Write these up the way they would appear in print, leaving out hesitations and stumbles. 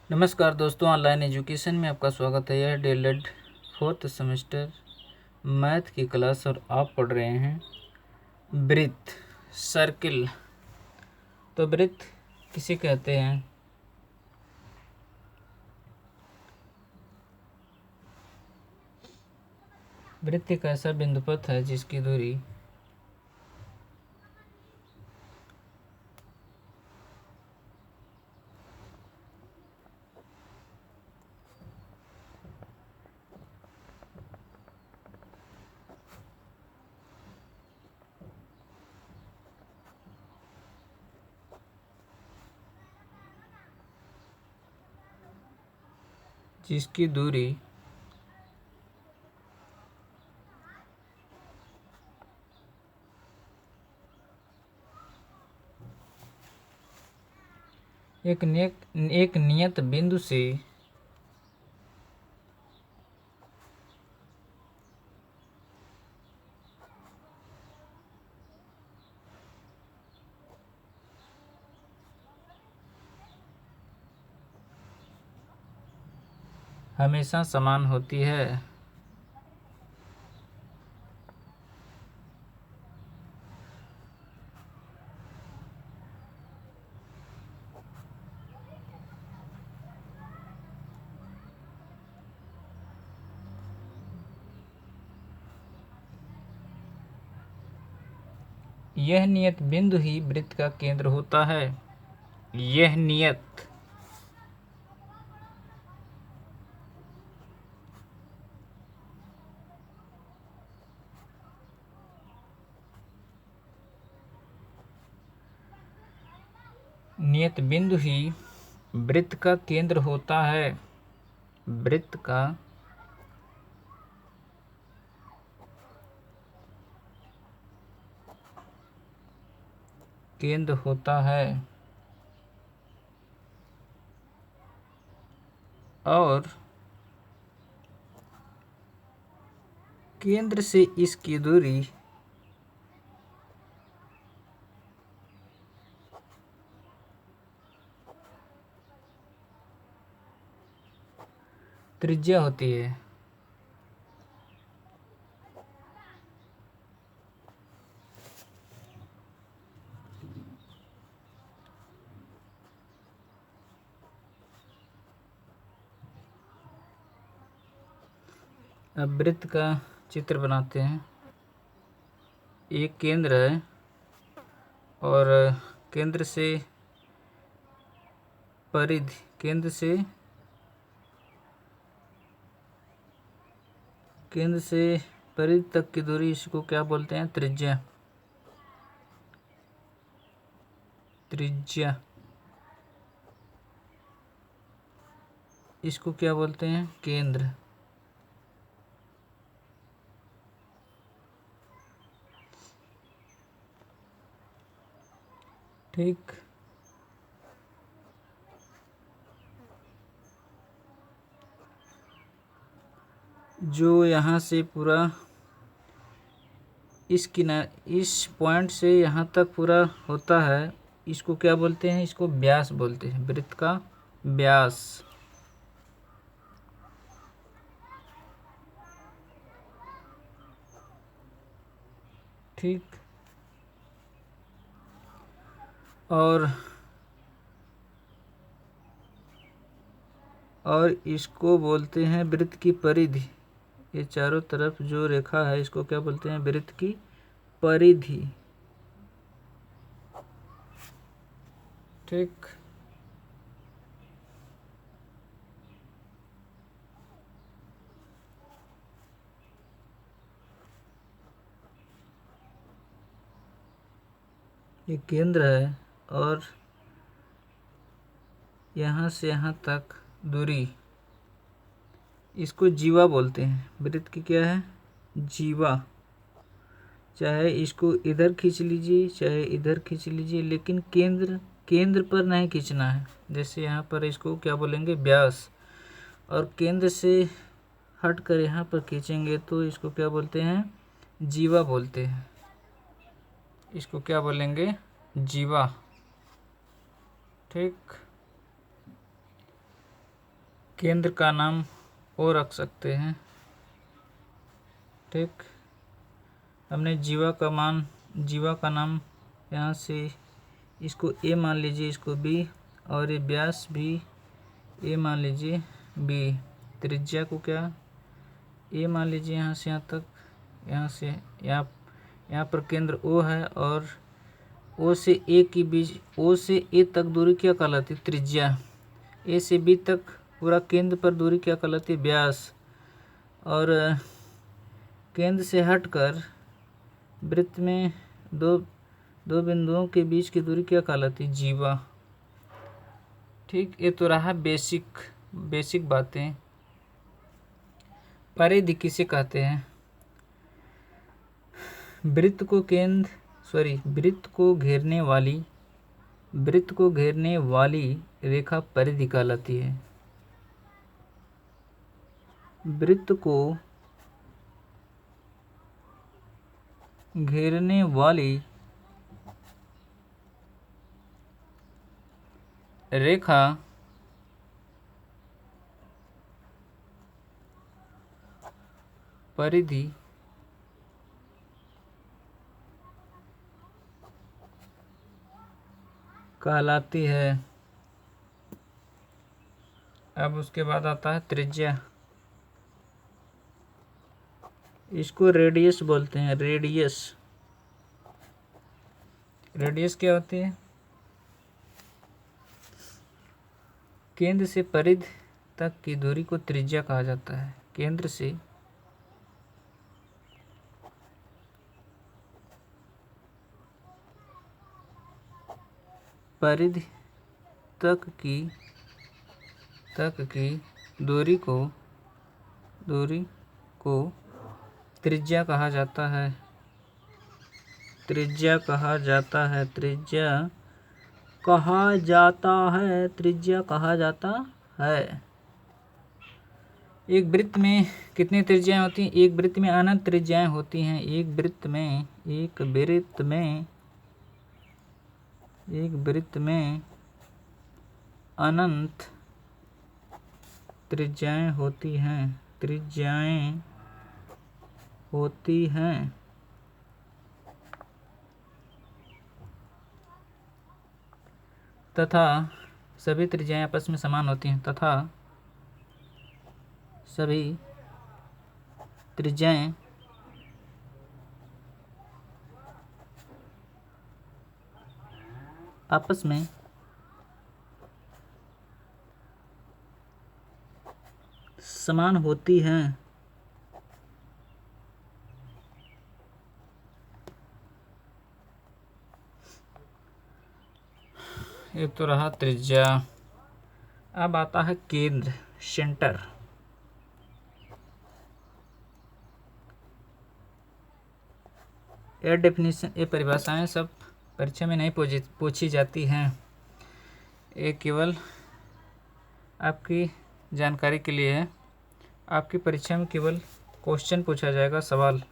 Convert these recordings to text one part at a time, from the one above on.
नमस्कार दोस्तों, online education में आपका स्वागत है। यह डीएलएड 4th सेमेस्टर मैथ की क्लास और आप पढ़ रहे हैं वृत्त, सर्किल। तो वृत्त किसे कहते हैं? वृत्त एक ऐसा बिंदुपथ है जिसकी दूरी जिसकी दूरी एक नियत बिंदु से हमेशा समान होती है। यह नियत बिंदु ही वृत्त का केंद्र होता है। यह नियत बिंदु ही वृत्त का केंद्र होता है। वृत्त का केंद्र होता है और केंद्र से इसकी दूरी त्रिज्या होती है। अब वृत्त का चित्र बनाते हैं। एक केंद्र है और केंद्र से परिधि, केंद्र से परिधि तक की दूरी, इसको क्या बोलते हैं? त्रिज्या। इसको क्या बोलते हैं? केंद्र। ठीक। जो यहाँ से पूरा इस पॉइंट से यहाँ तक पूरा होता है, इसको क्या बोलते हैं? इसको व्यास बोलते हैं, वृत्त का व्यास। ठीक। और इसको बोलते हैं वृत्त की परिधि। ये चारों तरफ जो रेखा है इसको क्या बोलते हैं? वृत्त की परिधि। ठीक। ये केंद्र है और यहाँ से यहाँ तक दूरी, इसको जीवा बोलते हैं। वृत्त की क्या है? जीवा। चाहे इसको इधर खींच लीजिए चाहे इधर खींच लीजिए, लेकिन केंद्र पर नहीं खींचना है। जैसे यहाँ पर इसको क्या बोलेंगे? व्यास। और केंद्र से हट कर यहाँ पर खींचेंगे तो इसको क्या बोलते हैं? जीवा बोलते हैं। इसको क्या बोलेंगे? जीवा। ठीक। केंद्र का नाम ओ रख सकते हैं। ठीक, हमने जीवा का नाम यहाँ से इसको ए मान लीजिए, इसको बी, और ये व्यास भी ए मान लीजिए बी। त्रिज्या को क्या ए मान लीजिए, यहाँ से यहाँ तक, यहाँ से यहाँ पर केंद्र ओ है, और ओ से ए के बीच, ओ से ए तक दूरी क्या कहलाती है? त्रिज्या। ए से बी तक पूरा केंद्र पर दूरी क्या कहलाती है? व्यास। और केंद्र से हटकर वृत्त में दो बिंदुओं के बीच की दूरी क्या कहलाती है? जीवा। ठीक, ये तो रहा बेसिक बातें। परिधि किसे कहते हैं? वृत्त को घेरने वाली रेखा परिधि कहलाती है। वृत्त को घेरने वाली रेखा परिधि कहलाती है। अब उसके बाद आता है त्रिज्या। इसको रेडियस बोलते हैं। रेडियस क्या होती है? केंद्र से परिधि तक की दूरी को त्रिज्या कहा जाता है। केंद्र से परिधि तक की दूरी को त्रिज्या कहा जाता है। त्रिज्या कहा जाता है। एक वृत्त में कितनी त्रिज्याएं होती हैं? एक वृत्त में अनंत त्रिज्याएं होती हैं। एक वृत्त में अनंत त्रिज्याएं होती हैं। तथा सभी त्रिज्याएं आपस में समान होती हैं। तथा सभी त्रिज्याएं आपस में समान होती हैं। ये तो रहा त्रिज्या। अब आता है केंद्र, सेंटर। ये डेफिनेशन, ये परिभाषाएं सब परीक्षा में नहीं पूछी जाती हैं। ये केवल आपकी जानकारी के लिए है। आपकी परीक्षा में केवल क्वेश्चन पूछा जाएगा, सवाल।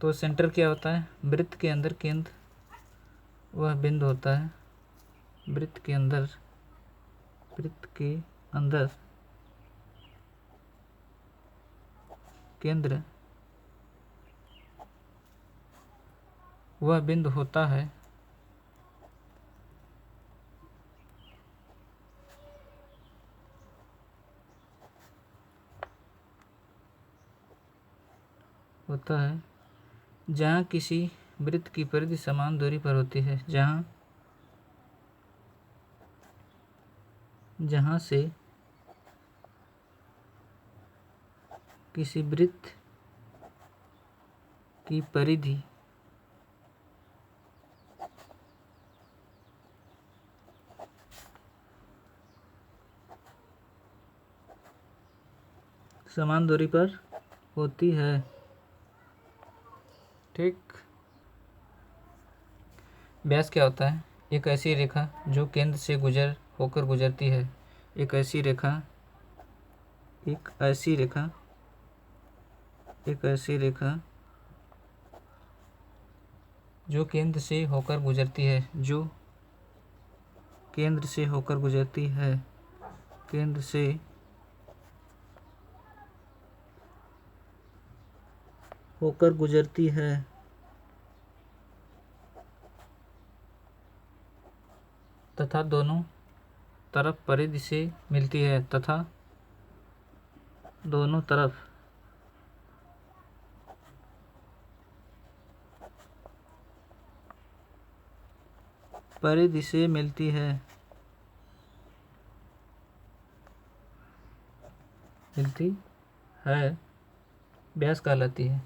तो सेंटर क्या होता है? वृत्त के अंदर केंद्र वह बिंदु होता है। वृत्त के अंदर केंद्र वह बिंदु होता है जहाँ किसी वृत्त की परिधि समान दूरी पर होती है। जहाँ से किसी वृत्त की परिधि समान दूरी पर होती है। ठीक, व्यास क्या होता है? एक ऐसी रेखा जो केंद्र से होकर गुजरती है। एक ऐसी रेखा जो केंद्र से होकर गुजरती है। केंद्र से होकर गुजरती है। तथा दोनों तरफ परिधि से मिलती है। तथा दोनों तरफ परिधि से मिलती है। मिलती है व्यास कहलाती है।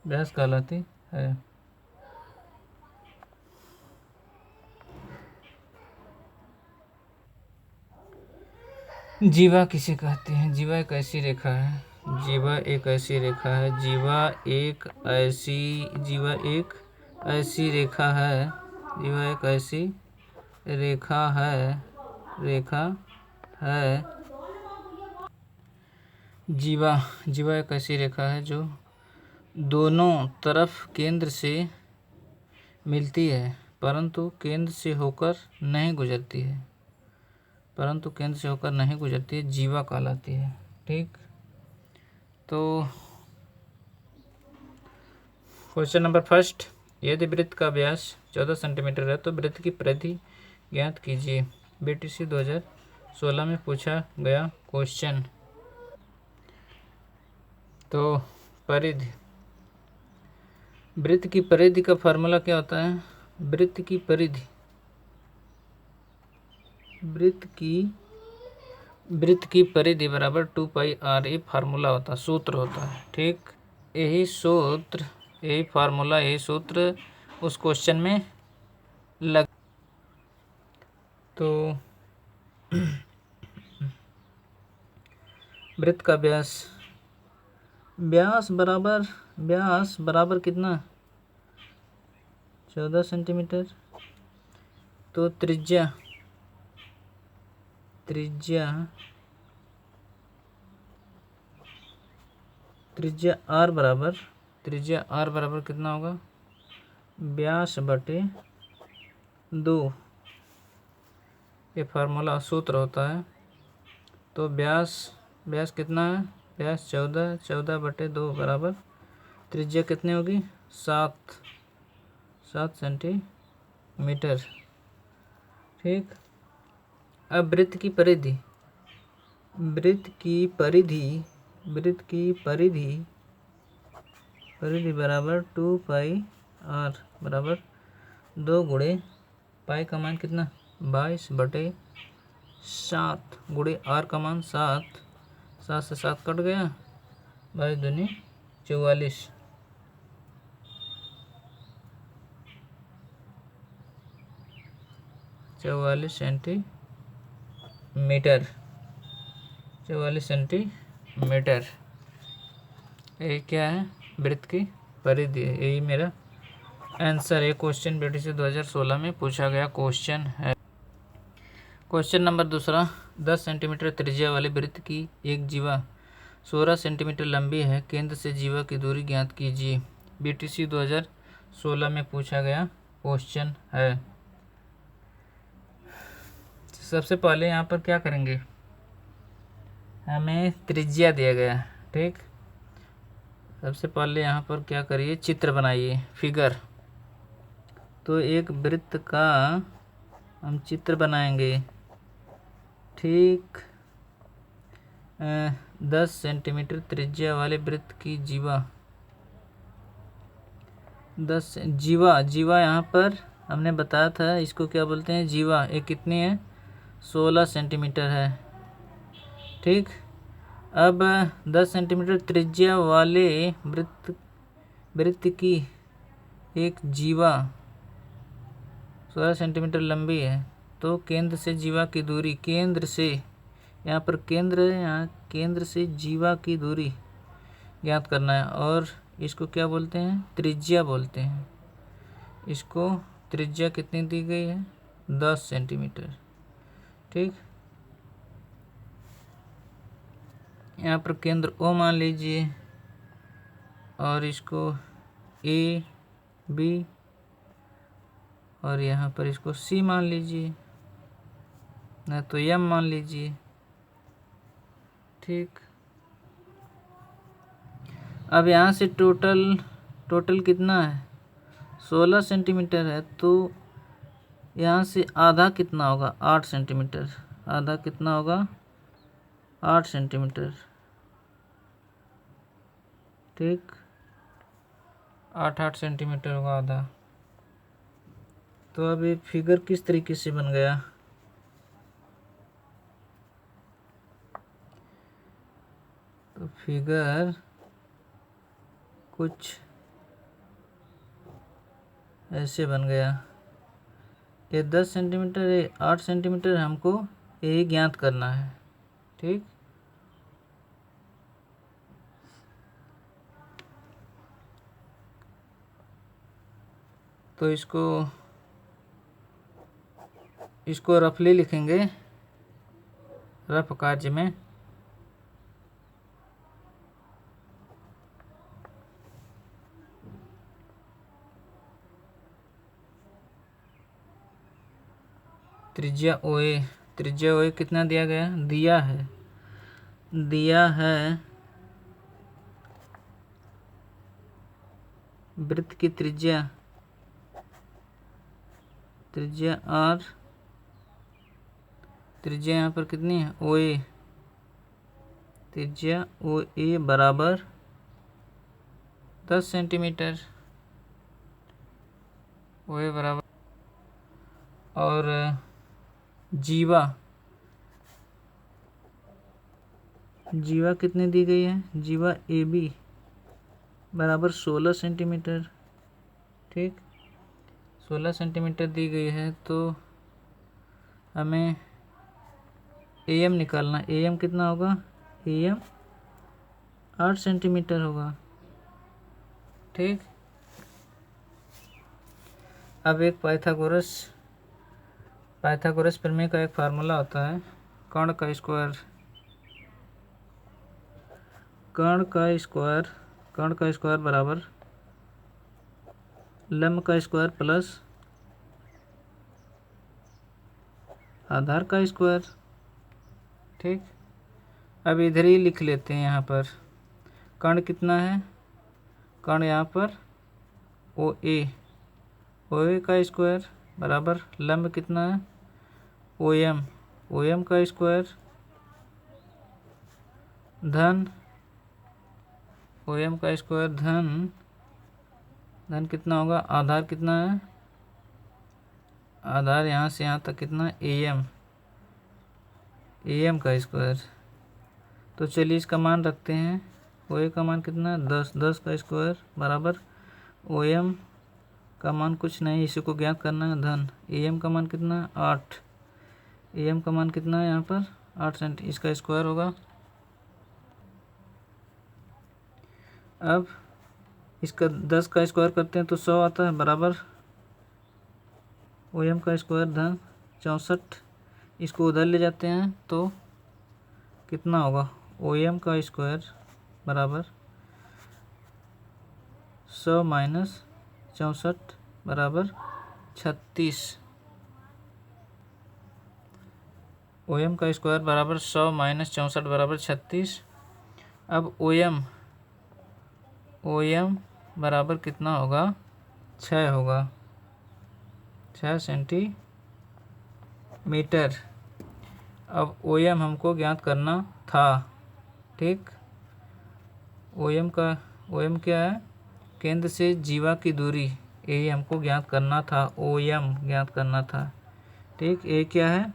व्यास कहलाती है। जीवा किसे कहते हैं? जीवा एक ऐसी रेखा है। जीवा एक ऐसी रेखा है। जीवा एक ऐसी रेखा है। जीवा एक ऐसी रेखा है। जीवा एक ऐसी रेखा है जो दोनों तरफ केंद्र से मिलती है, परंतु केंद्र से होकर नहीं गुजरती है। जीवा कहलाती है। ठीक, तो क्वेश्चन नंबर फर्स्ट, यदि वृत्त का व्यास 14 सेंटीमीटर है तो वृत्त की परिधि ज्ञात कीजिए। बीटीसी 2016 में पूछा गया क्वेश्चन। तो परिधि, वृत्त की परिधि का फार्मूला क्या होता है? वृत्त की परिधि बराबर 2πr, ये फार्मूला होता है, सूत्र होता है। ठीक, यही सूत्र उस क्वेश्चन में लग। तो वृत्त का व्यास बराबर कितना? 14 सेंटीमीटर। तो त्रिज्या r बराबर कितना होगा? व्यास बटे 2, ये फार्मूला सूत्र होता है। तो व्यास कितना है? व्यास 14 बटे 2 बराबर त्रिज्या कितनी होगी? 7 सेंटीमीटर। ठीक, अब वृत्त की परिधि बराबर 2πr बराबर 2 गुणे पाई का मान कितना? 22 बटे 7 गुणे r का मान 7 से 7 कट गया, 22 दूनी 44 सेंटीमीटर। ये क्या है? वृत्त की परिधि है। यही मेरा आंसर है। क्वेश्चन बीटीसी 2016 में पूछा गया क्वेश्चन है। क्वेश्चन नंबर दूसरा, 10 सेंटीमीटर त्रिज्या वाले वृत्त की एक जीवा 16 सेंटीमीटर लंबी है। केंद्र से जीवा की दूरी ज्ञात कीजिए। बीटीसी 2016 में पूछा गया क्वेश्चन है। सबसे पहले यहाँ पर क्या करेंगे? हमें त्रिज्या दिया गया। ठीक, सबसे पहले यहाँ पर क्या करिए? चित्र बनाइए, फिगर। तो एक वृत्त का हम चित्र बनाएंगे। ठीक, 10 सेंटीमीटर त्रिज्या वाले वृत्त की जीवा यहाँ पर हमने बताया था, इसको क्या बोलते हैं? जीवा। ये कितनी है? 16 सेंटीमीटर है। ठीक, अब 10 सेंटीमीटर त्रिज्या वाले वृत्त की एक जीवा 16 सेंटीमीटर लंबी है। तो केंद्र से जीवा की दूरी, केंद्र से, यहाँ पर केंद्र है, यहाँ केंद्र से जीवा की दूरी ज्ञात करना है। और इसको क्या बोलते हैं? त्रिज्या बोलते हैं। इसको त्रिज्या कितनी दी गई है? 10 सेंटीमीटर। ठीक, यहाँ पर केंद्र ओ मान लीजिए और इसको ए बी और यहाँ पर इसको सी मान लीजिए, ना तो एम मान लीजिए। ठीक, अब यहाँ से टोटल कितना है, 16 सेंटीमीटर है, तो यहाँ से आधा कितना होगा, 8 सेंटीमीटर। आधा कितना होगा, 8 सेंटीमीटर। ठीक, 8 सेंटीमीटर होगा आधा। तो अब ये फिगर किस तरीके से बन गया, तो फिगर कुछ ऐसे बन गया। ये 10 सेंटीमीटर, ये 8 सेंटीमीटर, हमको यही ज्ञात करना है। ठीक, तो इसको रफली लिखेंगे, रफ कार्य में। त्रिज्या OA कितना दिया गया, दिया है वृत्त की त्रिज्या R, त्रिज्या यहाँ पर कितनी है, OA, त्रिज्या OA बराबर 10 सेंटीमीटर, OA बराबर। और जीवा कितनी दी गई है, जीवा AB बराबर 16 सेंटीमीटर। ठीक, 16 सेंटीमीटर दी गई है, तो हमें AM निकालना। AM कितना होगा, AM 8 सेंटीमीटर होगा। ठीक, अब एक पाइथागोरस प्रमेय का एक फार्मूला होता है, कर्ण का स्क्वायर बराबर लंब का स्क्वायर प्लस आधार का स्क्वायर। ठीक, अब इधर ही लिख लेते हैं। यहाँ पर कर्ण कितना है, कर्ण यहाँ पर OA का स्क्वायर बराबर लंब कितना है, OM का स्क्वायर धन OM का स्क्वायर धन कितना होगा, आधार कितना है, आधार यहाँ से यहाँ तक कितना है, AM का स्क्वायर। तो चलिए इसका मान रखते हैं, OA का मान कितना है, 10 का स्क्वायर बराबर OM का मान कुछ नहीं, इसी को ज्ञात करना है, धन AM का मान कितना है, 8, AM का मान कितना है यहाँ पर 8 सेंटी, इसका स्क्वायर होगा। अब इसका 10 का स्क्वायर करते हैं तो 100 आता है बराबर OM का स्क्वायर धन 64, इसको उधर ले जाते हैं तो कितना होगा, OM का स्क्वायर बराबर 100 माइनस 64 बराबर 36। OM का स्क्वायर बराबर 100 माइनस 64 बराबर 36। अब OM बराबर कितना होगा, 6 होगा, 6 सेंटीमीटर। अब OM हमको ज्ञात करना था। ठीक, OM क्या है, केंद्र से जीवा की दूरी, ये हमको ज्ञात करना था, OM ज्ञात करना था। ठीक, ये क्या है,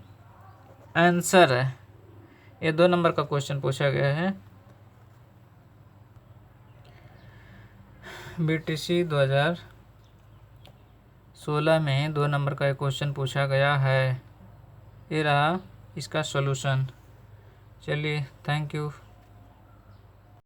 आंसर है। ये 2 नंबर का क्वेश्चन पूछा गया है, BTC 2016 में 2 नंबर का एक क्वेश्चन पूछा गया है। ये रहा इसका सॉल्यूशन। चलिए, थैंक यू।